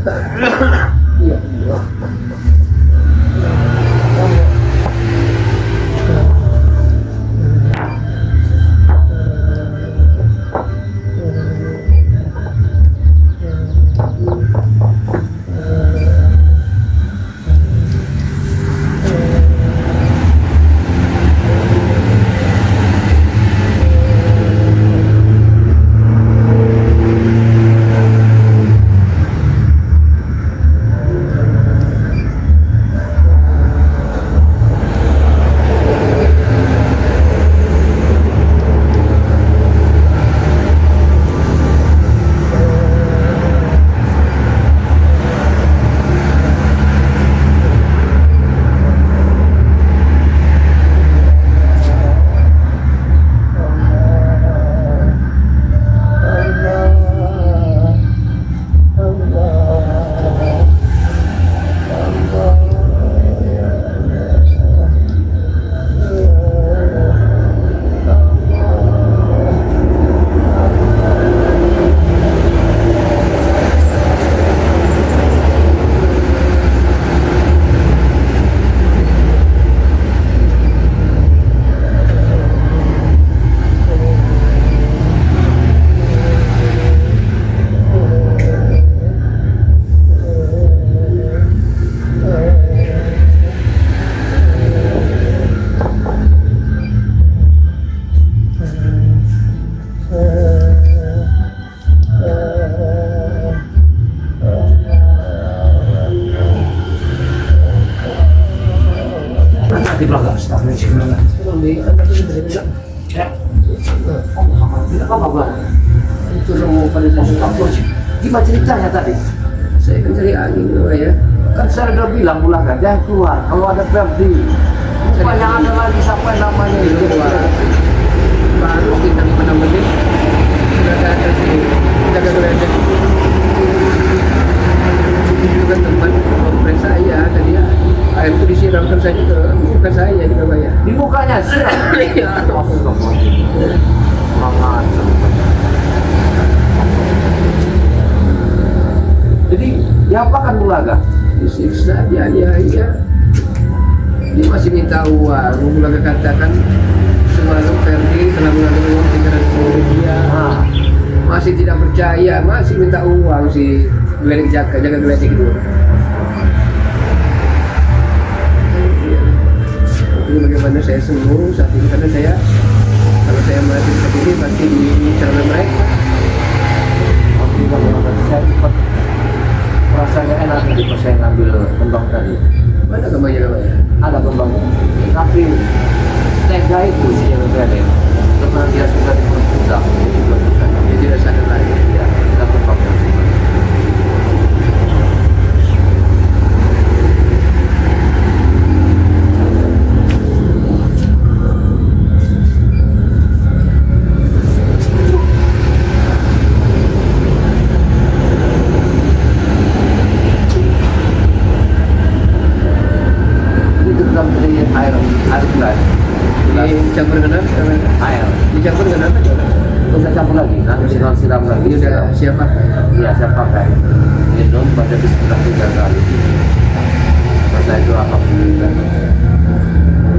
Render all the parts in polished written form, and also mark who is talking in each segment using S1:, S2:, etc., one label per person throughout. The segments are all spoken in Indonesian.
S1: Iya.
S2: Di belakang stafnya sih mana? Ya. Tidak apa-apa. Itu mau pada saya gimana ceritanya tadi?
S1: Saya kan cari angin ya.
S2: Kan saya udah bilang Bulaga jangan keluar kalau ada Ferdi. Rupanya ada lagi siapa namanya itu keluar.
S1: Baru kita 5 menit sudah ada si jaga geledek. Itu juga teman kompres saya tadi ya. Air itu disiramkan saja ke muka saya juga Pak ya.
S2: Di mukanya sih.
S1: Iya.
S2: Jadi diapakan Bulaga?
S1: Disiksa dia masih minta uang. Bulaga katakan semalam Ferdi telah mengambil uang 300.000 rupiah. Masih tidak percaya, masih minta uang si geledek jaga geledek itu. Ini bagaimana saya sembuh saat ini karena saya kalau saya mati seperti ini pasti dicerna mereka.
S2: Saya cepat rasanya enak tadi pas saya ngambil kembang tadi.
S1: Mana kembangnya ya?
S2: Ada kembangnya, tapi tega itu sih yang berada. Karena dia sudah diperbudak,
S1: Dia tidak sadar lagi.
S2: ya kita tempatnya.
S1: Dicampur dengan apa?
S2: Air,
S1: Dicampur dengan apa?
S2: kita campur lagi, nanti siram lagi.
S1: Ini udah siap pakai.
S2: Iya, saya pakai. Minum pada bismillah 3 kali. Setelah itu alhamdulillah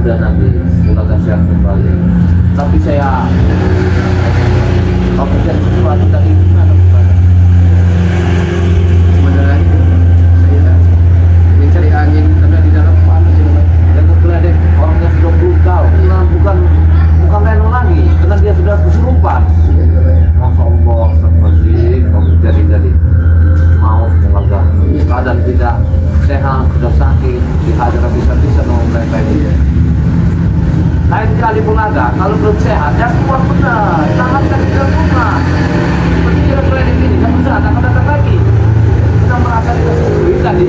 S2: udah nanti Bulaga sehat kembali. Tapi saya kalau terjadi sesuatu tadi gimana Bulaga?
S1: Sebenarnya saya ingin cari angin karena di dalam panas ini Pak.
S2: Dan kegeledek orangnya sudah brutal. Nah, bukan Leno lagi, karena dia sudah kesurupan. Masya Allah, astagfirullahaladzim, kalau jadi mau Bulaga keadaan tidak sehat, sudah sakit, dihadap bisa-bisa mau mereka ini. Lain kali Bulaga, kalau belum sehat, jangan keluar benar, jangan di dalam rumah. Seperti dia geledek ini, jangan usah datang lagi. Kita merasa kita tadi.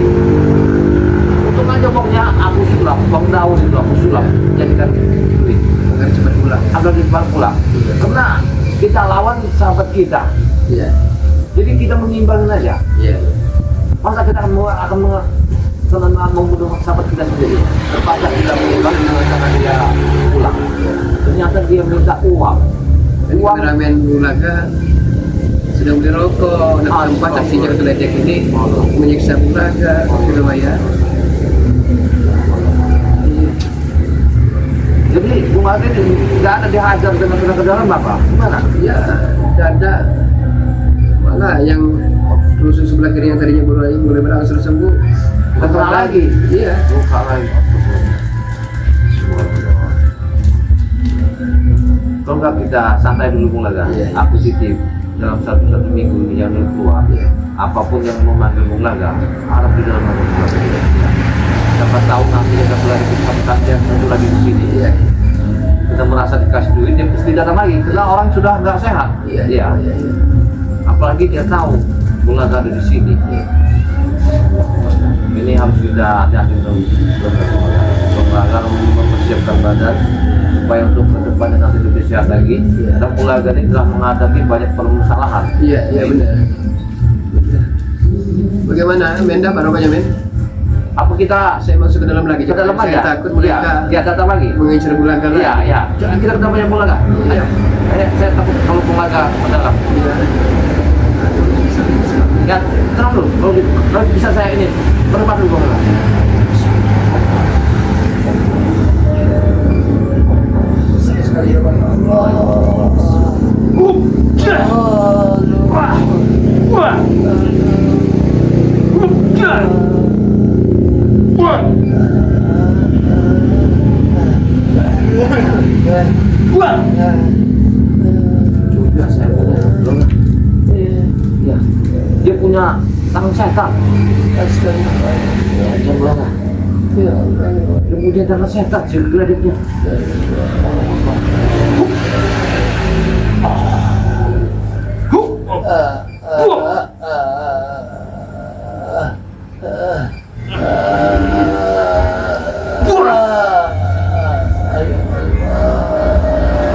S2: Untung aja uangnya aku sulap, uang daun itu aku sulap, jadikan duit.
S1: Agar cepat pulang.
S2: Agar cepat pulang. Karena kita lawan sahabat kita.
S1: Iya.
S2: Jadi kita mengimbangin aja.
S1: Iya.
S2: Masa kita akan membunuh sahabat kita sendiri. Terpaksa kita mengimbangin karena dia pulang. Ternyata dia minta uang.
S1: Dan kameramen Bulaga sedang beli rokok, nak tempat aksi jaga geledek ini menyiksa Bulaga, sudah bayar.
S2: Jadi Bung Ade nggak ada dihajar dengan sudah ke dalam apa? Gimana?
S1: Ya, tidak ada. Malah yang rusuk sebelah kiri yang tadinya boleh berangsur sembuh,
S2: Kena lagi.
S1: Iya.
S2: Luka lagi. Kalau nggak kita santai dulu Bung Laga,
S1: Iya.
S2: aku titip dalam satu minggu ini yang belum keluar, apapun yang memanggil Bung Laga, harap di dalam nama Bung Laga. Siapa tahu nanti kita mulai kesempatan yang satu lagi di sini.
S1: Iya.
S2: Kita merasa dikasih duit, dia pasti datang lagi. Karena orang sudah nggak sehat.
S1: Iya.
S2: Iya. Apalagi dia tahu Bung Laga ada di sini. Ini harus kita hati-hati terus. Bung Laga mempersiapkan badan supaya untuk kedepannya nanti lebih sehat lagi. Dan Bung Laga ini telah menghadapi banyak permasalahan.
S1: Iya, iya benar. Bagaimana, Menda, barokahnya, Men?
S2: Apa kita
S1: Saya masuk ke dalam lagi.
S2: ke dalam
S1: Saya
S2: aja?
S1: takut mereka
S2: Ya, datang lagi.
S1: mengincar Bulaga lagi.
S2: Iya, iya. Jangan kita ketemu yang Bung Laga. Ayo. Saya takut kalau Bung Laga ke dalam.
S1: Iya.
S2: Ya, tenang dulu. Kalau bisa saya ini berdebat dulu Bung Laga.
S1: Sekali ya, Bang.
S2: Juga saya punya. Ya. Dia punya tangan setan. Ya, Bung Laga. Dia punya tangan setan segera dia.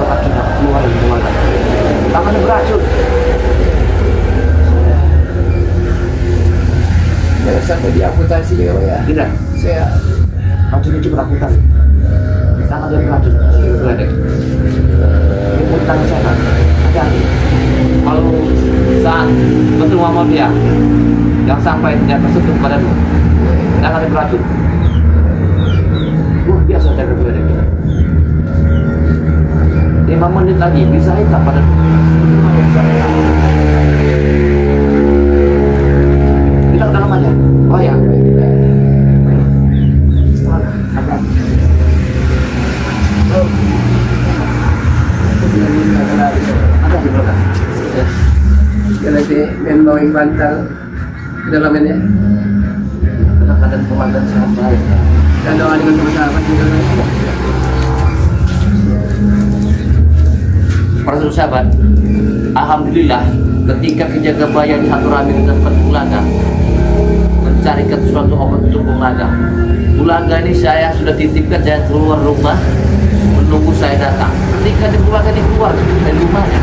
S2: Racunnya keluar dari Bung Laga. Tangannya beracun.
S1: Jangan sampai diamputasi ya, Bang, ya.
S2: Tidak.
S1: Saya
S2: Racunnya cepat aku tahu. Tangan dia beracun. Geledek. Dia punya tangan setan. Hati-hati. Kalau saat bertemu sama dia, yang sampai tidak tersentuh padamu, tangan dia beracun. Luar biasa cara geledek. 5 menit lagi bisa hitam padamu. Kita ke dalam aja. Oh ya. Ada di belakang.
S1: sekali lagi Men bawain bantal ke dalam Men ya.
S2: Kadang-kadang komandan sangat baik.
S1: Dan doa dengan sahabat juga.
S2: Para sahabat, alhamdulillah ketika penjaga bayar di satu rami dengan Bung Laga mencarikan suatu obat untuk Bung Laga. Bung Laga ini saya sudah titipkan, jangan keluar rumah menunggu saya datang. Ketika Bung Laga ini keluar dari rumahnya,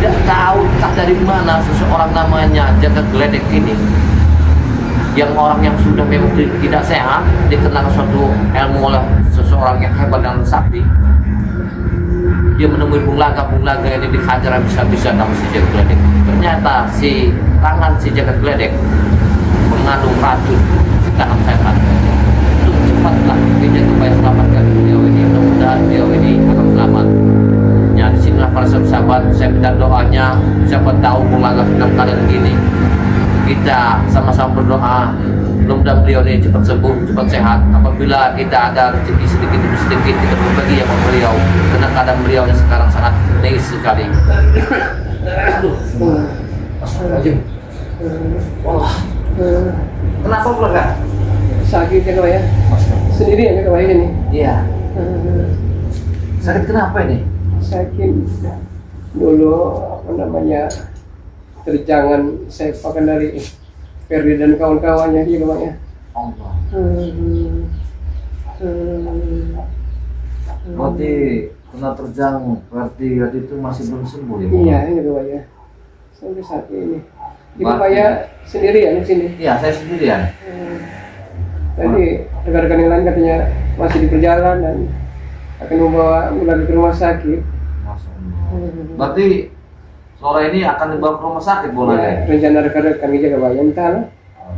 S2: tidak tahu entah dari mana seseorang namanya jaga geledek ini, yang orang yang sudah memang tidak sehat, dikenal suatu ilmu oleh seseorang yang hebat dan sakti. Dia menemui Bung Laga ini dihajar habis-habisan sama si jaga geledek. Ternyata si tangan si jaga geledek mengandung racun si tangan setan. Untuk cepatlah dijaga supaya selamatkan beliau ini. Mudah-mudahan beliau ini akan selamat. Ya, disinilah para sahabat, saya minta doanya. Siapa tahu Bung Laga dalam keadaan gini, kita sama-sama berdoa. Mudah-mudahan beliau ini cepat sembuh, cepat sehat. Apabila kita ada rezeki sedikit demi sedikit, kita berbagi sama beliau. Karena keadaan beliau yang sekarang sangat kritis sekali. Aduh, Astagfirullahaladzim. Wah, kenapa Bung Laga?
S1: Sakit ya, Kak ya. Sendiri ya, Kak ini.
S2: Iya. Sakit kenapa ini?
S1: Sakit dulu apa namanya terjangan saya pakai dari Ferdi dan kawan-kawannya dia, Bang ya.
S2: Allah. Berarti kena terjang, berarti waktu itu masih belum sembuh ya?
S1: Iya, ini Bang ya. Sampai saat ini. Ini Pak ya sendirian di sini.
S2: Iya, saya sendirian.
S1: Tadi rekan-rekan yang lain katanya masih di perjalanan akan membawa Bulaga ke rumah sakit.
S2: Masya Allah. Berarti sore ini akan dibawa ke rumah sakit Bu
S1: Ya,
S2: Naga.
S1: rencana rekan-rekan kami jaga bayar entahlah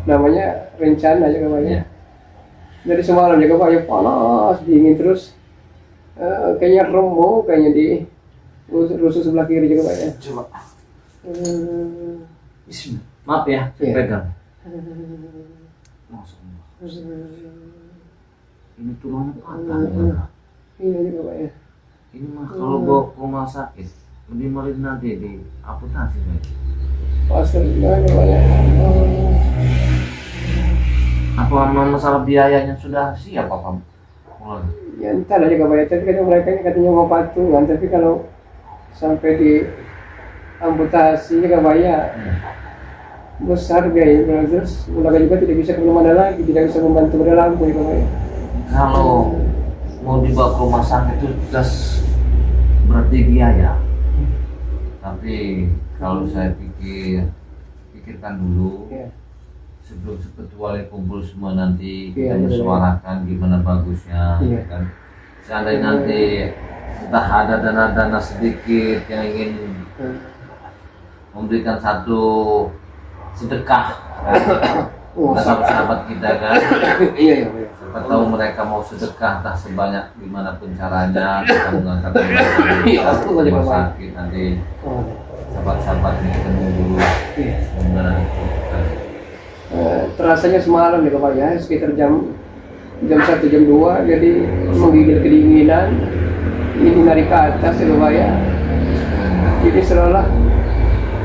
S1: namanya rencana jaga bayar.
S2: Iya.
S1: Dari semalam jaga bayar panas dingin terus. Kayaknya rembo kayaknya di rusuk sebelah kiri jaga bayar.
S2: Coba.
S1: Hmm.
S2: Bismillah. Maaf ya, saya
S1: Iya.
S2: pegang. Masya Allah. Ini tulangnya patah. Ya.
S1: Iya jaga bayar.
S2: Ini mah kalau bawa ke rumah sakit lebih mending nanti di amputasi.
S1: Pasal jaga bayar.
S2: Apa masalah biayanya sudah siap apa? Mulai.
S1: Ya entahlah jaga bayar. Tapi mereka katanya mau patungan. Tapi kalau sampai di amputasi jaga bayar. Besar biaya, terus Ulaga juga tidak bisa kemana-mana lagi, tidak bisa membantu berlampung jaga bayar.
S2: Kalau mau dibawa ke rumah sakit itu jelas berarti biaya. Tapi kalau saya pikirkan dulu
S1: Iya.
S2: sebelum sekecuali kumpul semua nanti
S1: Iya,
S2: kita bersuarakan gimana bagusnya,
S1: Iya.
S2: kan? Seandainya nanti entah ada dana-dana sedikit yang ingin memberikan satu sedekah
S1: Oh,
S2: sahabat-sahabat kita kan.
S1: iya iya. Iya.
S2: Siapa tahu mereka mau sedekah entah sebanyak gimana pun caranya kita mengangkat
S1: Iya, aku
S2: rumah
S1: juga
S2: sakit nanti
S1: Oh,
S2: sahabat-sahabat ini ketemu dulu
S1: iya.
S2: gimana
S1: Terasanya semalam jaga bayar sekitar jam 1 jam 2 jadi menggigil kedinginan ini narik ke atas jaga bayar. Jadi seolah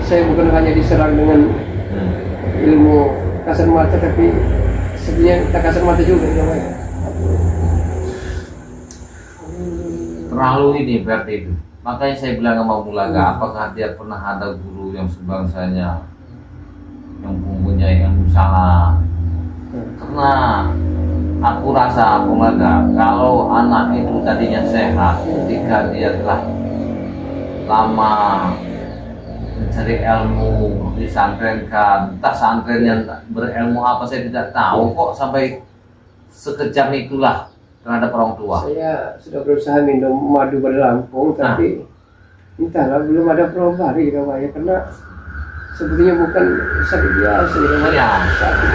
S1: saya bukan hanya diserang dengan ilmu kasar mata tapi sebenarnya tak kasar mata juga jaga bayar.
S2: terlalu ini berarti itu. Makanya saya bilang sama Bulaga, apakah dia pernah ada guru yang sebangsanya yang mempunyai ilmu salah? Karena aku rasa Bulaga, kalau anak itu tadinya sehat, ketika dia telah lama mencari ilmu, disantrenkan, entah santren yang berilmu apa saya tidak tahu kok sampai sekejam itulah terhadap orang tua.
S1: Saya sudah berusaha minum madu berlampung tapi entahlah belum ada perubahan jaga bayar karena sebetulnya bukan sakit biasa jaga bayar.
S2: Ya.
S1: Sakit.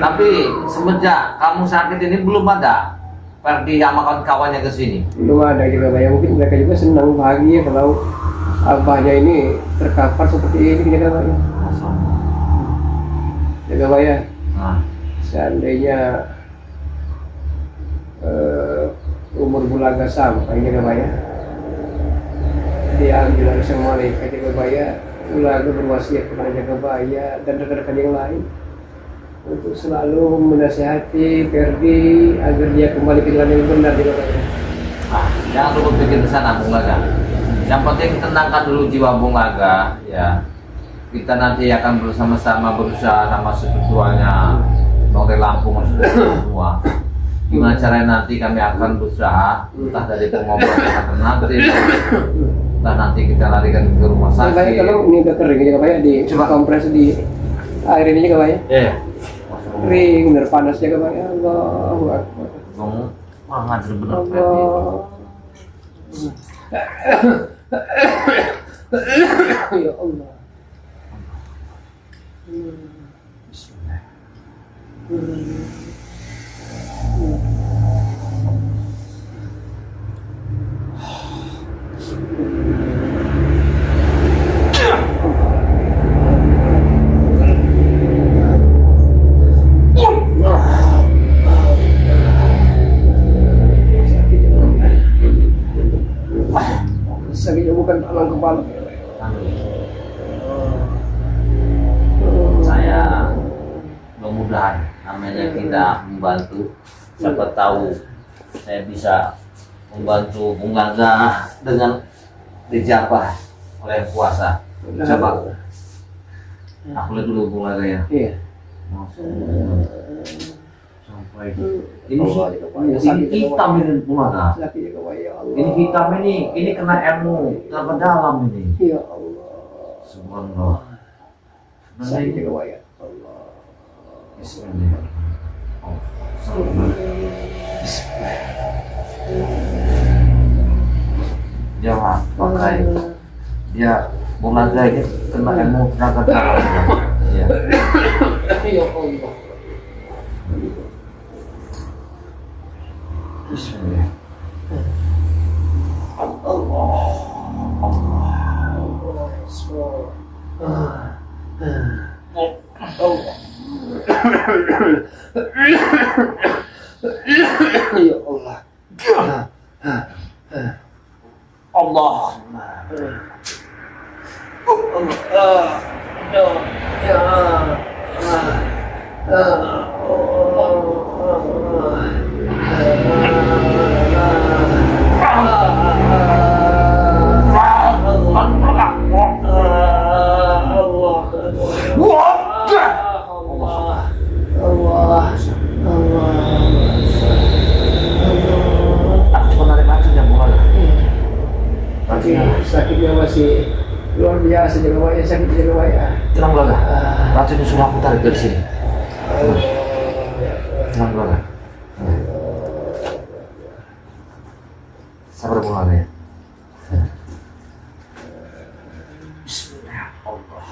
S2: Tapi semenjak kamu sakit ini belum ada pergi sama kawan-kawannya ke sini.
S1: Belum ada jaga bayar, mungkin mereka juga senang bahagia kalau abahnya ini terkapar seperti ini jaga bayar. Jaga bayar.
S2: Nah,
S1: Seandainya umur Bulaga sampai jaga bayar, diambil oleh sang malaikat jaga bayar. Bulaga berwasiat kepada jaga bayar dan rekan-rekan yang lain untuk selalu menasihati Ferdi agar dia kembali ke jalan yang benar jaga bayar.
S2: jangan dulu pikir ke sana Bung Laga. Yang penting tenangkan dulu jiwa Bung Laga ya. Kita nanti akan bersama-sama berusaha sama sebetulnya Bangkai Lampung semua. Gimana caranya nanti kami akan berusaha entah dari pengobatan alternatif, entah nanti kita larikan ke rumah
S1: Jaga bayar
S2: sakit.
S1: kalau ini udah kering jaga bayar di
S2: Coba.
S1: kompres di air ini jaga bayar.
S2: Iya.
S1: Kering bener panas jaga bayar. Allahu Akbar.
S2: Kamu wah ngajar bener Ferdi.
S1: Allah. Ya Allah.
S2: Bismillah.
S1: Sakitnya bukan alang kepala.
S2: Saya mudah-mudahan namanya kita membantu, siapa tahu saya bisa membantu Bung Laga dengan dijabah oleh puasa. Coba aku lihat dulu Bung Laga ya.
S1: Iya.
S2: Masya Allah. Sampai ini hitam ini Bung Laga.
S1: Sakitnya kepala ya Allah.
S2: Ini hitam ini kena ilmu terlalu dalam ini.
S1: Ya Allah.
S2: Subhanallah. Sebenarnya
S1: Sakitnya
S2: ini
S1: kepala ya Allah.
S2: Bismillah. Oh, Jawa pakai dia Bulaga ini kena ilmu tenaga dalam. Ya.
S1: Ya Allah.
S2: Bismillah.
S1: Ya Allah.
S2: Allah.
S1: Sakitnya masih luar biasa, jaga waya, sakit jaga waya.
S2: Tenang Bulaga, racunnya sudah aku tarik dari sini. Tenang Bulaga. Sabar Bulaga ya. Bismillah Allah.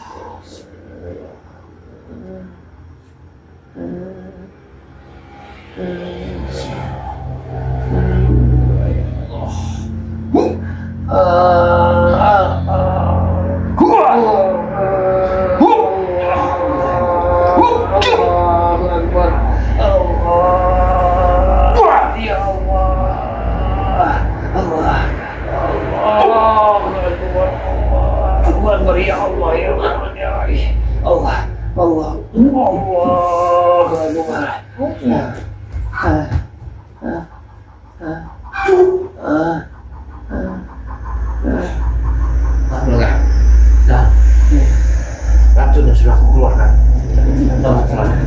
S2: Racunnya sudah aku keluarkan.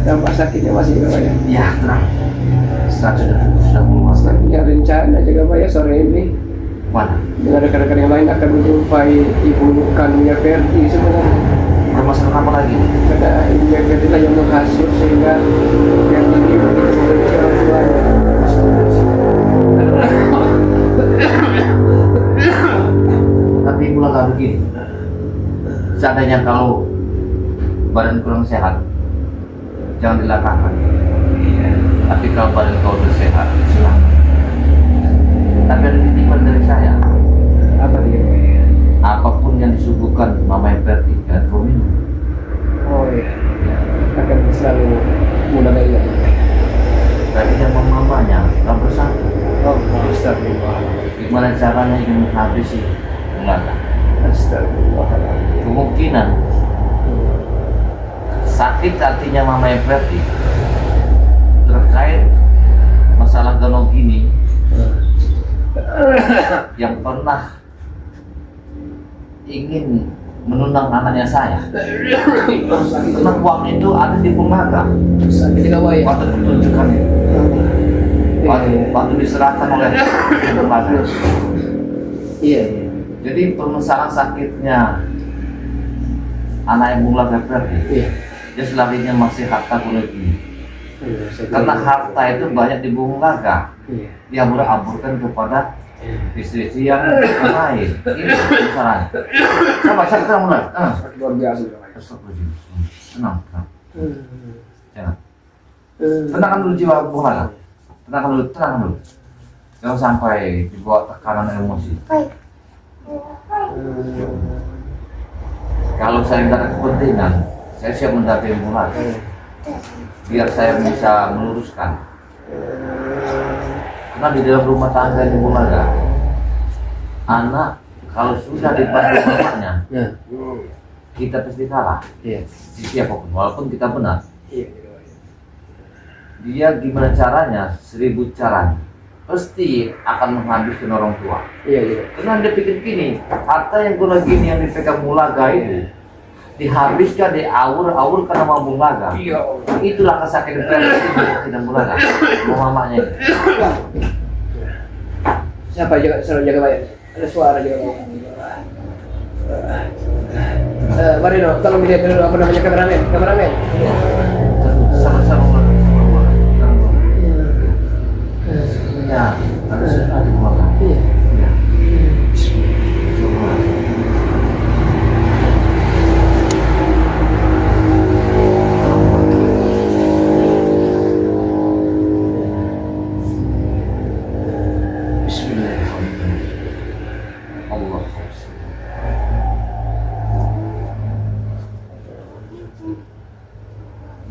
S1: Dampak sakitnya masih jaga waya.
S2: Ya, tenang. Racunnya sudah keluar.
S1: Punya rencana jaga waya sore ini
S2: Mana?
S1: dengan rekan-rekan yang lain akan menjumpai ibu kandungnya Ferdi sebenarnya.
S2: Permasalahan apa lagi?
S1: Karena ibunya Ferdi lah yang menghasut sehingga Ferdi ini begitu membenci orang tuanya.
S2: Tapi Bulaga begini. Seandainya kalau badan kurang sehat, jangan dilakukan. Tapi kalau badan kau udah sehat, silakan. Tapi ada titipan dari saya.
S1: Apa dia?
S2: Apapun yang disuguhkan Mama Ferdi, jangan kau minum.
S1: Oh iya, akan selalu mudah gaya.
S2: Tapi sama mamanya, tak bersatu.
S1: Oh, astagfirullah.
S2: Gimana caranya ingin menghabisi Bulaga?
S1: Astagfirullahaladzim.
S2: Kemungkinan sakit hatinya Mama Ferdi terkait masalah Ganong ini yang pernah ingin menunang anaknya saya. Karena uang itu ada di Bulaga.
S1: Sakit jaga waya.
S2: Waktu ditunjukkan itu, waktu diserahkan oleh Bulaga.
S1: Iya.
S2: Jadi permasalahan sakitnya anak Bulaga Ferdi,
S1: Iya.
S2: dia selarinya masih harta Bulaga. Karena harta itu banyak di Bulaga, dia aburkan kepada istri-istri yang lain. Ini masalahnya. Sabar mulai.
S1: Luar biasa.
S2: Tenang. Jangan. Tenangkan dulu jiwa Bulaga. Tenangkan dulu. Jangan sampai dibawa tekanan emosi. Kalau saya tidak ada kepentingan, saya siap mendampingi Bulaga. Biar saya bisa meluruskan. Karena di dalam rumah tangga di Bulaga, anak kalau sudah dibantu bapaknya, kita pasti kalah.
S1: Iya.
S2: Di siapapun, walaupun kita benar.
S1: Iya.
S2: Dia gimana caranya, 1000 caranya, pasti akan menghabiskan orang tua.
S1: Iya.
S2: Karena dia pikir gini, harta yang guna gini yang dipegang Bulaga itu dihabiskan, diawur karena mau Bulaga.
S1: Iya.
S2: Itulah kesakitan dan Bulaga, mau mamanya.
S1: Siapa jaga waya? Ada suara jaga waya. Marino, tolong dilihat dulu apa namanya kameramen.
S2: Sama-sama ya, ada sesuatu Bulaga.
S1: Iya.
S2: Ya.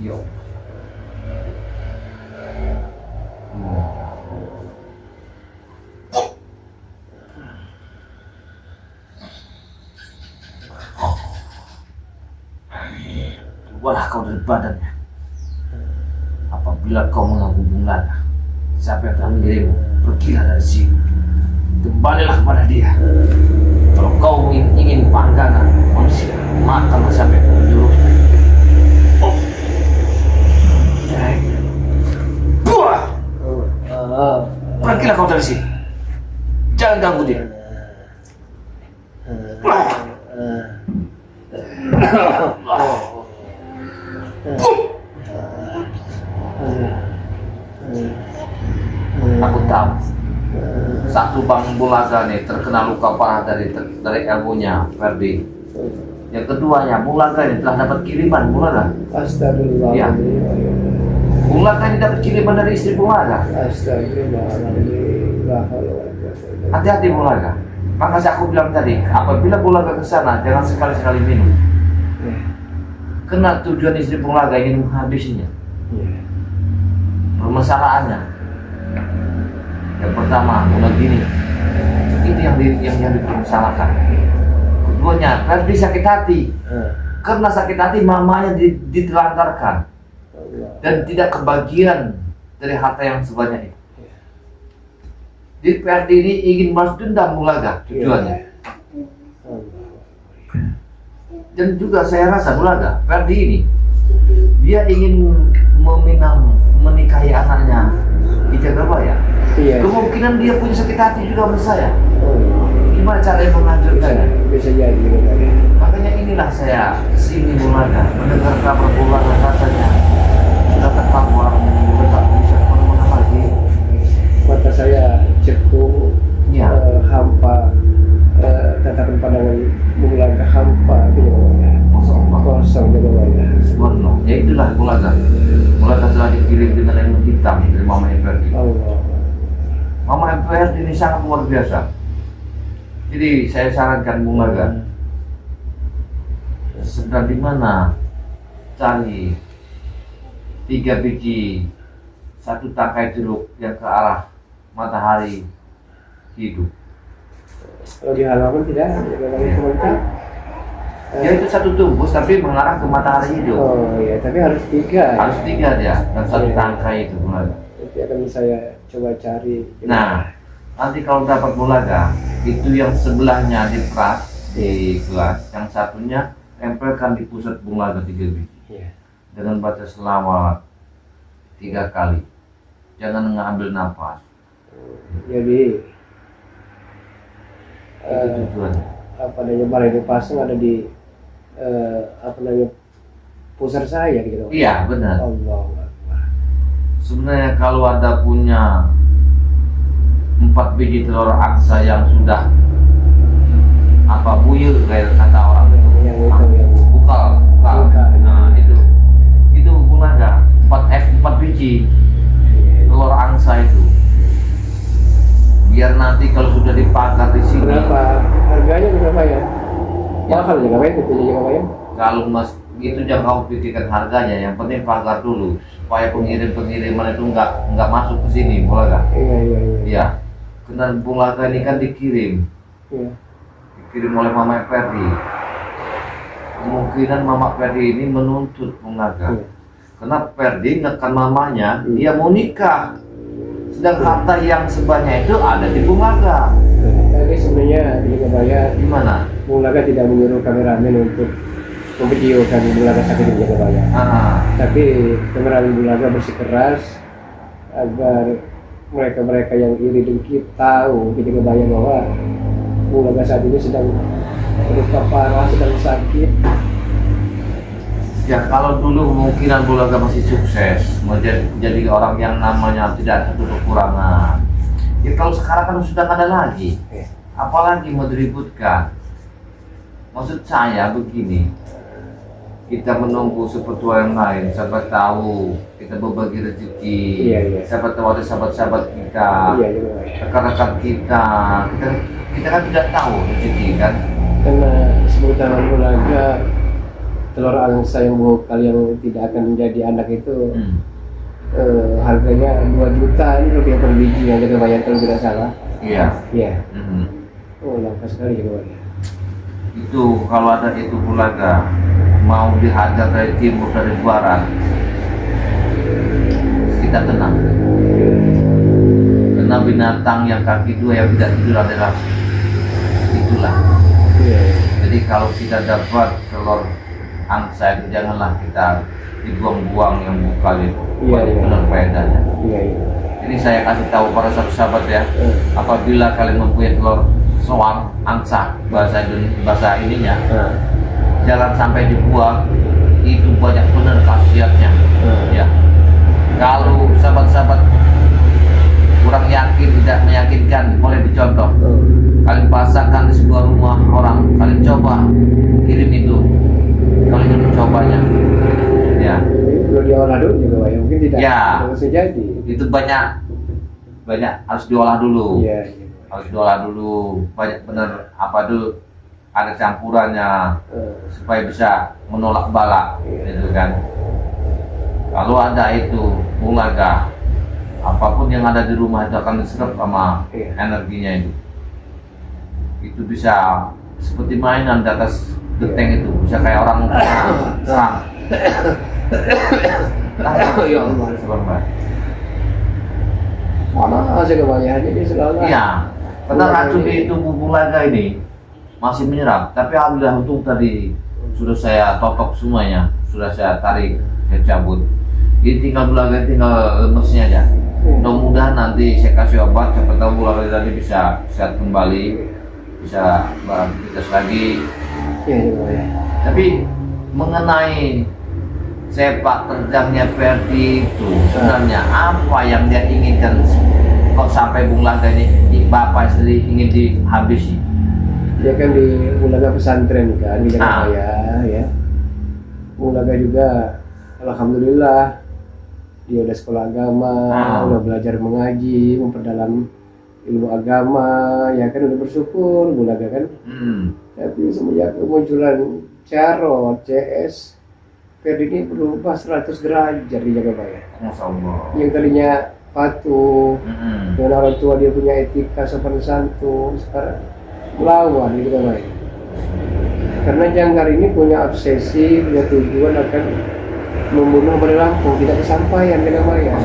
S2: Yo. Keluarlah kau dari badannya. Apabila kau mengganggu Lana, siapa yang telah mengirimmu, pergilah dari sini. Kembalilah kepada dia. Kalau kau ingin panggangan manusia, makanlah sampai kau menjurus. Oh. Buah! Pergilah kau dari sini. Jangan ganggu dia. Aku tahu satu Bang Bulaga nih terkena luka parah dari ilmunya Ferdi. Yang keduanya Bulaga ini telah dapat kiriman Bulaga.
S1: Astagfirullah.
S2: Ya. Bulaga ini dapat kiriman dari istri Bulaga.
S1: Astagfirullah.
S2: Hati-hati Bulaga. Makanya aku bilang tadi, apabila Bulaga ke sana jangan sekali-sekali minum. Karena tujuan istri Bulaga ingin menghabisinya. Permasalahannya yang pertama, mulai gini, itu yang dipermasalahkan. Keduanya, Ferdi sakit hati. Karena sakit hati mamanya ditelantarkan dan tidak kebagian dari harta yang sebanyak itu. Jadi Ferdi ini ingin balas dendam Bulaga tujuannya. Dan juga saya rasa Bulaga, Ferdi ini dia ingin menikahi anaknya di Jagabaya.
S1: Iya.
S2: Kemungkinan dia punya sakit hati juga sama saya. Gimana caranya menghancurkannya?
S1: Bisa jadi.
S2: Makanya inilah saya sini Bulaga, mendengar kabar Bulaga katanya sudah ketemu orang tak bisa kemana-mana lagi.
S1: Mata saya cekung,
S2: Ya.
S1: hampa, tatapan pandangan Bulaga hampa gitu. Kosong Jagabaya.
S2: Subhanallah. Ya itulah Bulaga. Bulaga telah dikirim dengan ilmu hitam dari Mama Ferdi.
S1: Allah.
S2: Mama Ferdi ini sangat luar biasa. Jadi saya sarankan Bulaga, sedang di mana cari 3 biji satu tangkai jeruk yang ke arah matahari hidup.
S1: Kalau di halaman tidak ada komentar.
S2: Ya itu satu tumbus tapi mengarah ke matahari hidup.
S1: Oh iya, tapi harus 3.
S2: Harus 3 dia dan satu tangkai itu Bulaga.
S1: Nanti akan saya coba cari.
S2: Nah, nanti kalau dapat Bulaga, itu yang sebelahnya diperas di gelas, yang satunya tempelkan di pusat Bulaga 3 biji.
S1: Iya.
S2: Dengan baca selawat 3 kali. Jangan ngambil nafas.
S1: Jadi
S2: Itu tujuannya.
S1: apa namanya balai dipasang ada di apa namanya pusar saya gitu.
S2: Iya benar.
S1: Allah.
S2: Sebenarnya kalau ada punya 4 biji telur angsa yang sudah buyur kayak kata orang itu.
S1: Yang itu yang
S2: Bukal. Nah itu Bulaga 4 biji telur angsa itu. Biar nanti kalau sudah dipagar di sini.
S1: berapa harganya berapa ya? Mahal juga Pak itu juga Pak ya?
S2: Kalau mas itu jangan kamu pikirkan harganya, yang penting pagar dulu supaya pengiriman itu nggak masuk ke sini, Bulaga.
S1: Iya.
S2: Iya. Karena Bulaga ini kan dikirim oleh Mama Ferdi. Kemungkinan Mama Ferdi ini menuntut Bulaga.
S1: Iya.
S2: Karena Ferdi nekan mamanya, dia mau nikah. Sedang harta yang sebanyak itu ada di Bulaga.
S1: Tapi sebenarnya di Jagabaya
S2: Gimana?
S1: Bulaga tidak menyuruh kameramen untuk memvideokan Bulaga sakit di Jagabaya. Tapi kameramen Bulaga bersikeras agar mereka yang iri dengki tahu di Jagabaya bahwa Bulaga saat ini sedang terluka parah, sedang sakit.
S2: Ya kalau dulu kemungkinan Bulaga masih sukses menjadi orang yang namanya tidak ada satu kekurangan. Ya kalau sekarang kan sudah nggak ada lagi, apalagi mau diributkan. Maksud saya begini, kita menunggu seperti yang lain, siapa tahu kita berbagi rezeki, siapa tahu ada sahabat-sahabat kita, rekan-rekan kita kan tidak tahu rezeki kan.
S1: Karena sebutan Bulaga telur angsa yang vokal yang tidak akan menjadi anak itu
S2: Hmm.
S1: harganya 2 juta ini rupiah per biji yang jaga bayar kalau tidak salah.
S2: Iya.
S1: Iya.
S2: Hmm.
S1: Oh langka sekali jaga bayar.
S2: Itu kalau ada itu bulaga mau dihajar dari timur dari barat, kita tenang. Karena binatang yang kaki dua yang tidak tidur adalah itulah.
S1: Iya.
S2: Jadi kalau kita dapat telur angsa itu janganlah kita dibuang-buang yang bukan itu.
S1: Iya, iya.
S2: Benar faedahnya.
S1: Iya. Iya.
S2: Ini saya kasih tahu para sahabat ya, apabila kalian mempunyai telur soang angsa bahasa ininya, jangan sampai dibuang. Itu banyak benar khasiatnya. Ya. Kalau sahabat-sahabat kurang yakin, tidak meyakinkan, boleh dicontoh. Kalian pasangkan di sebuah rumah orang, kalian coba kirim itu. Kalau ingin mencobanya, ya.
S1: Perlu diolah dulu juga Pak, ya. Mungkin tidak
S2: Ya.
S1: langsung jadi.
S2: Itu banyak harus diolah dulu.
S1: Iya. Iya.
S2: Harus diolah dulu, banyak benar apa tuh ada campurannya supaya bisa menolak bala, gitu kan. Kalau ada itu bulaga, apapun yang ada di rumah itu akan diserap sama energinya itu. Itu bisa seperti mainan di atas genteng itu, bisa kayak orang serang.
S1: Ya Allah.
S2: Sebenarnya.
S1: Mana aja kebanyakan jadi selalu.
S2: Iya, karena racun di tubuh bulaga ini masih menyerap. Tapi alhamdulillah untung tadi sudah saya totok semuanya, sudah saya tarik, saya cabut. Jadi tinggal bulaga, tinggal lemesnya aja. Mudah-mudahan nanti saya kasih obat, siapa tahu bulaga tadi bisa sehat kembali, bisa beraktivitas lagi.
S1: Iya juga ya.
S2: Tapi mengenai sepak terjangnya Ferdi itu sebenarnya apa yang dia inginkan kok sampai bulaga ini bapak sendiri ingin dihabisi?
S1: Dia kan di Bulaga pesantren kan di Jakarta ya. Bulaga juga alhamdulillah dia udah sekolah agama, udah belajar mengaji, memperdalam ilmu agama, ya kan udah bersyukur Bulaga kan. Tapi semenjak kemunculan Carot, CS, Ferdi ini berubah 100 derajat di Jagabaya.
S2: Masya Allah.
S1: Yang tadinya patuh, dengan orang tua dia punya etika sopan santun, sekarang melawan di Jagabaya. Karena Jangkar ini punya obsesi, punya tujuan akan membunuh Bade Lampung, tidak kesampaian Jagabaya.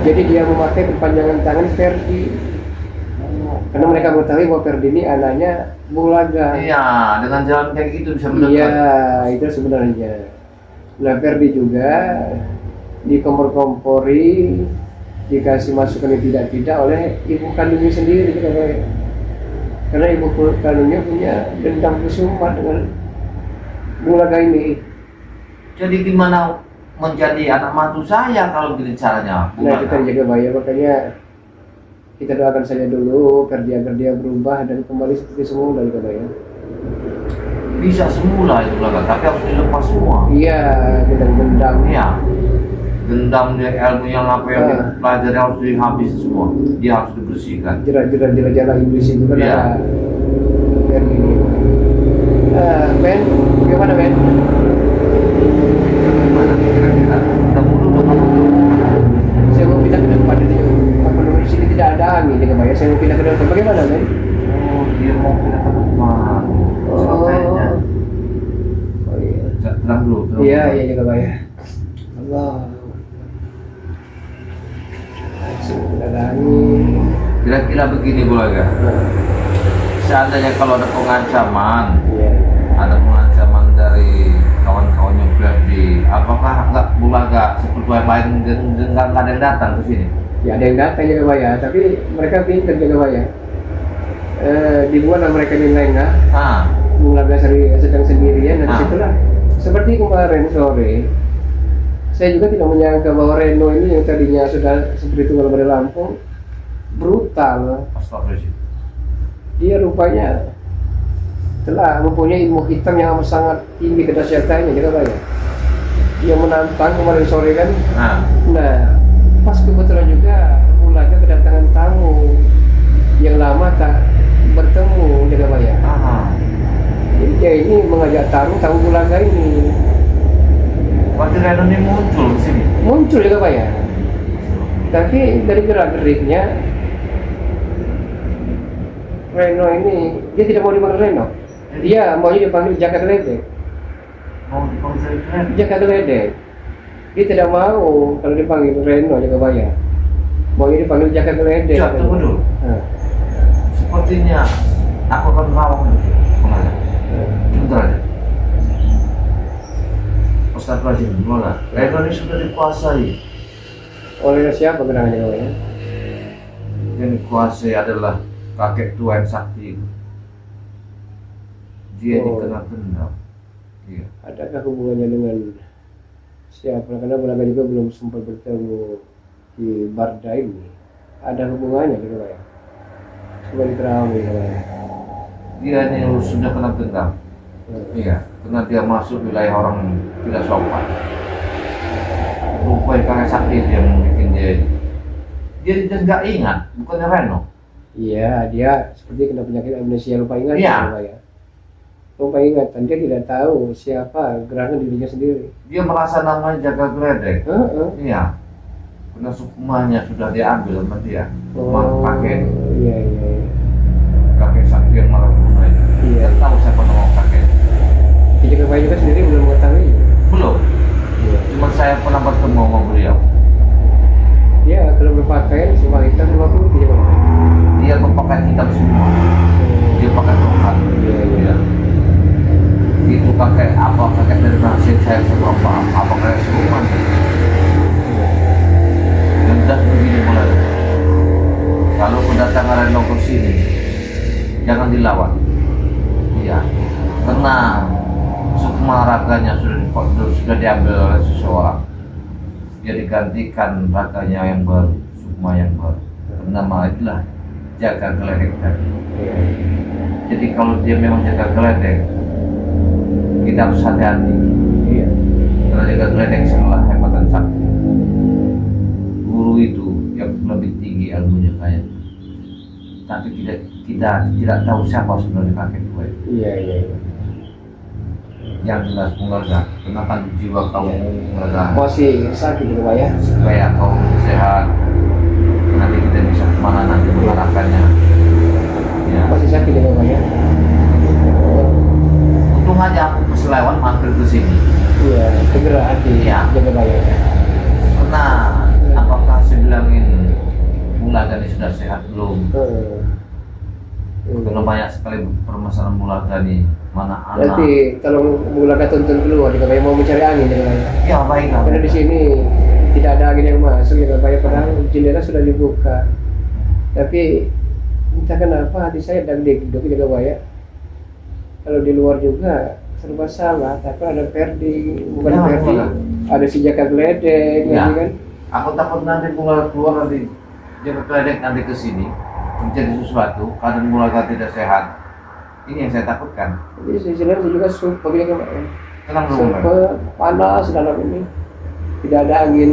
S1: Jadi dia memakai perpanjangan tangan Ferdi. Karena mereka mengetahui bahwa Ferdi ini anaknya Bulaga.
S2: Iya, dengan jalan kayak gitu bisa mendekat.
S1: Iya, itu sebenarnya. Nah, Ferdi juga dikompor-kompori, dikasih masukan yang tidak-tidak oleh ibu kandungnya sendiri, karena ibu kandungnya punya dendam kesumat dengan Bulaga ini.
S2: Jadi gimana menjadi anak mantu saya kalau begini caranya?
S1: Nah, kita jaga bayar, makanya kita doakan saja dulu agar dia berubah dan kembali seperti semula kita bayar.
S2: Bisa semula itu Bulaga, tapi harus dilepas semua.
S1: Iya, dendam.
S2: Iya. Dendam dia, ilmu yang apa yang dia pelajari harus dihabis semua. Dia harus dibersihkan.
S1: Jerat-jerat iblis itu kan
S2: Iya.
S1: ada yang ini. Ben, bagaimana Ben?
S2: Gimana kira-kira? Kita mulu atau kamu?
S1: Saya mau pindah ke depan itu. Apa namanya di sini tidak ada angin, jaga bayar. Saya mau pindah ke depan. Bagaimana Ben?
S2: Oh, dia mau pindah ke depan. Kayaknya.
S1: Oh iya.
S2: Tenang dulu.
S1: Iya, iya jaga bayar. Allah. Sudah ada angin.
S2: Kira-kira begini Bulaga. Seandainya kalau ada pengancaman,
S1: Iya.
S2: ada pengancaman dari kawan-kawannya Ferdi, apakah enggak Bulaga seperti yang lain enggak ada yang datang ke sini?
S1: Ya ada yang datang jaga bayar, tapi mereka pintar jaga bayar. Dibuatlah mereka di lengah. Bulaga sedang sendirian dan disitulah seperti kemarin sore saya juga tidak menyangka bahwa Reno ini yang tadinya sudah seperti itu kalau Bade Lampung brutal.
S2: Astagfirullahaladzim.
S1: Dia rupanya telah mempunyai ilmu hitam yang sangat tinggi kedahsyatannya jaga bayar. Dia menantang kemarin sore kan. Nah pas kebetulan juga Bulaga kedatangan tamu yang lama tak bertemu jaga bayar. Jadi dia ini mengajak tamu Bulaga ini.
S2: Reno ini muncul di sini.
S1: Muncul juga Pak ya. Tapi dari gerak-geriknya Reno ini dia tidak mau dipanggil Reno. Dia maunya dipanggil Jaka Geledek.
S2: Mau dipanggil Reno?
S1: Jaka Geledek. Dia tidak mau kalau dipanggil Reno Jaka Bayar. Maunya dipanggil Jaka Geledek.
S2: Ya, tunggu dulu. Sepertinya aku akan merawang dulu. Kemana? Bentar aja. Ustaz Rajin, gimana? Reno ini sudah dikuasai.
S1: Oleh siapa gerangannya Jaka Bayar?
S2: Yang dikuasai adalah kakek tua yang sakti. Dia dikenal dendam. Iya.
S1: Adakah hubungannya dengan siapa? Karena Bulaga juga belum sempat bertemu di Barda ini. Ada hubungannya Jaka Bayar? Coba diterawang Jaka Bayar.
S2: Dia ini sudah kena dendam. Iya, karena dia masuk wilayah orang tidak sopan. Rupanya kakek sakti dia yang bikin dia. Dia nggak ingat, bukannya Reno.
S1: Iya, dia seperti kena penyakit amnesia lupa ingatan
S2: Iya.
S1: Jaka Bayar. Lupa ingatan, dia tidak tahu siapa gerangan dirinya sendiri.
S2: Dia merasa namanya Jaka Geledek.
S1: Heeh.
S2: Iya. Karena sukmanya sudah diambil sama dia. Rumah kakek,
S1: Iya, iya, iya.
S2: kakek sakti yang marah rumah itu.
S1: Iya.
S2: Dia tahu siapa nama kakek.
S1: Jaka Bayar juga sendiri belum mengetahui.
S2: Belum.
S1: Iya.
S2: Cuma saya pernah bertemu sama beliau.
S1: Dia kalau berpakaian semua hitam semua putih Jaka Bayar.
S2: Dia berpakaian hitam semua. Dia pakai tongkat.
S1: Iya, iya.
S2: Iya. Itu kakek apa, kakek dari nasib saya kurang paham. Apa kayak seruman? Dan udah begini mulai. Kalau kedatangan Reno ke sini, jangan dilawan. Iya. Karena sukma raganya sudah diambil oleh seseorang. Dia digantikan raganya yang baru, sukma yang baru. Nama itulah Jaka Geledek tadi.
S1: Iya.
S2: Jadi kalau dia memang Jaka Geledek, kita harus hati-hati.
S1: Iya.
S2: Karena Jaka Geledek sangatlah hebat dan sakti. Guru itu yang lebih tinggi ilmunya kayak. Tapi kita tidak tahu siapa sebenarnya kakek tua itu.
S1: Iya, iya, iya.
S2: Yang jelas keluarga, kenakan jiwa kamu keluarga
S1: Masih sakit Jaka Bayar.
S2: supaya kau sehat. Nanti kita bisa kemana nanti mengarahkannya. Ya.
S1: Masih sakit Jaka Bayar.
S2: Untung aja aku keselewan mampir ke sini.
S1: Iya, segera hati
S2: Iya.
S1: Jaka Bayar.
S2: Karena apakah saya bilangin Bulaga ini sudah sehat belum? Karena banyak sekali permasalahan Bulaga nih. Mana anak?
S1: Berarti kalau Bulaga tuntun keluar Jaka Bayar mau mencari angin Jaka Bayar.
S2: Ya baiklah.
S1: Karena di sini tidak ada angin yang masuk Jaka Bayar, padahal jendela sudah dibuka. Tapi entah kenapa hati saya deg-deg Jaka Bayar. Kalau di luar juga serba salah, tapi ada Ferdi, bukan
S2: Ya,
S1: Ferdi,
S2: betul.
S1: ada si Jaka Geledek,
S2: Ya.
S1: kan?
S2: Aku takut nanti Bulaga keluar nanti dia berkeledek nanti ke sini menjadi sesuatu keadaan Bulaga tidak sehat. Ini yang saya takutkan.
S1: Jadi sebenarnya saya juga sumpah Jaka Bayar.
S2: Tenang dulu, Mbak.
S1: Sumpah panas dalam ini, tidak ada angin.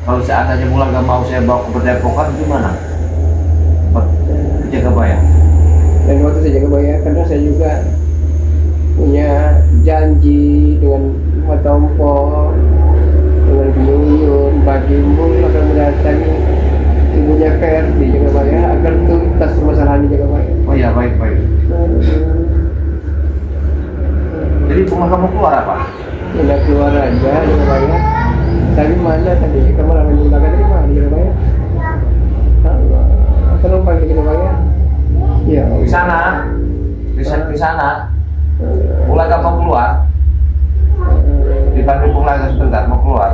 S2: Kalau seandainya Bulaga mau saya bawa ke Berdepokan gimana? Ke Jaka Bayar.
S1: Dan waktu saya Jaka Bayar, karena saya juga punya janji dengan Matompo, dengan Biyuyun, Bagimbul akan mendatangi ibunya Ferdi Jaka Bayar agar tuntas permasalahan di Jaka Bayar.
S2: Oh iya, baik. Jadi rumah kamu keluar apa?
S1: Tidak keluar aja Jaka Bayar. Tapi mana tadi? Kamu lama menggunakan dari mana Jaka Bayar? Tolong panggil Jaka Bayar. Ya.
S2: Di sana. Di sana. Bulaga mau keluar. Dipanggil Bulaga sebentar mau keluar.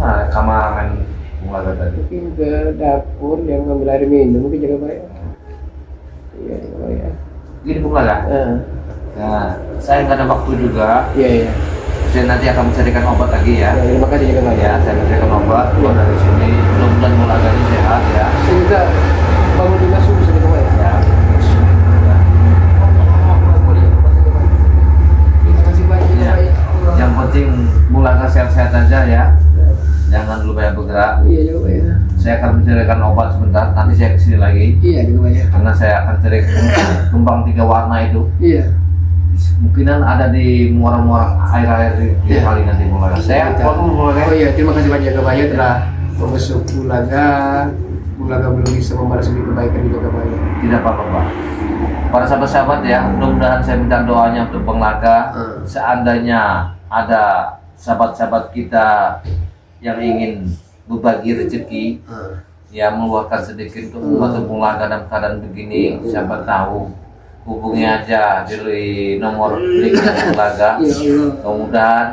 S2: Nah, kameramen Bulaga tadi.
S1: Mungkin ke dapur yang ngambil air minum mungkin Jaka Bayar. Iya Jaka Bayar.
S2: Gini Bulaga. Nah, saya nggak ada waktu juga.
S1: Iya.
S2: Saya nanti akan mencarikan obat lagi ya.
S1: Ya, terima kasih Jaka Bayar.
S2: Ya, saya mencarikan obat keluar dari sini. Mudah-mudahan Bulaga ini sehat ya.
S1: Sehingga bangun juga subuh Jaka Bayar.
S2: Ya.
S1: Terima kasih banyak Jaka
S2: Ya.
S1: Bayar.
S2: Yang penting Bulaga sehat-sehat aja ya. Jangan lupa yang bergerak.
S1: Iya Jaka Bayar.
S2: Saya akan mencarikan obat sebentar. Nanti saya kesini lagi.
S1: Iya Jaka Bayar.
S2: Karena saya akan cari kembang 3 warna itu.
S1: Iya.
S2: Kemungkinan ada di muara-muara air-air di
S1: Iya.
S2: kali nanti Bulaga. Saya waktu Bulaga.
S1: Oh iya, terima kasih banyak Gabaya telah membesuk Bulaga. Bulaga belum bisa membalas budi kebaikan juga Gabaya.
S2: Tidak apa-apa Pak. Para sahabat-sahabat ya, mudah-mudahan saya minta doanya untuk Bang Laga. Seandainya ada sahabat-sahabat kita yang ingin berbagi rezeki, ya meluahkan sedikit untuk membantu Bang Laga dalam keadaan begini, siapa tahu hubungi aja di nomor link Bang Laga.
S1: Ya Allah.
S2: Mudah-mudahan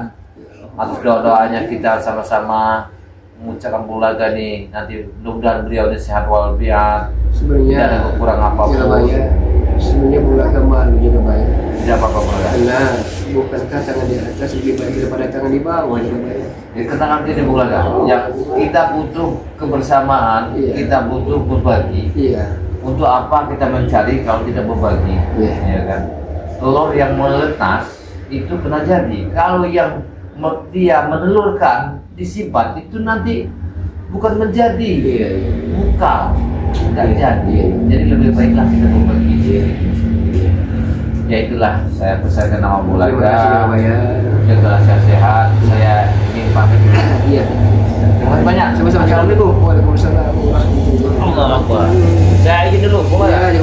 S2: atas doa-doanya kita sama-sama mengucapkan Bang Laga nih, nanti mudah-mudahan beliau ini sehat walafiat,
S1: Sebenarnya
S2: tidak ada kekurangan apapun.
S1: Gabaya, sebenarnya Bulaga malu juga Gabaya.
S2: Tidak apa-apa Bang Laga.
S1: Karena bukankah tangan di atas lebih baik daripada tangan di bawah ya Gabaya.
S2: Ya, ketenangan gini Bang Laga, yang kita butuh kebersamaan,
S1: Iya.
S2: kita butuh berbagi.
S1: Iya.
S2: Untuk apa kita mencari kalau tidak berbagi?
S1: Iya.
S2: Ya kan? Telur yang menetas itu pernah jadi. Kalau yang dia menelurkan disimpan itu nanti bukan menjadi,
S1: Iya.
S2: bukan, nggak
S1: Iya.
S2: jadi. Jadi lebih baiklah kita berbagi. Ya itulah saya pesankan nama
S1: Terima kasih
S2: Bulaga.
S1: Gabaya.
S2: Jagalah sehat. Saya ingin pamit.
S1: Iya.
S2: Terima kasih banyak.
S1: Sama-sama.
S2: Assalamualaikum.
S1: Waalaikumsalam warahmatullahi wabarakatuh.
S2: Allah Akbar. Saya izin dulu, Bulaga.
S1: Iya,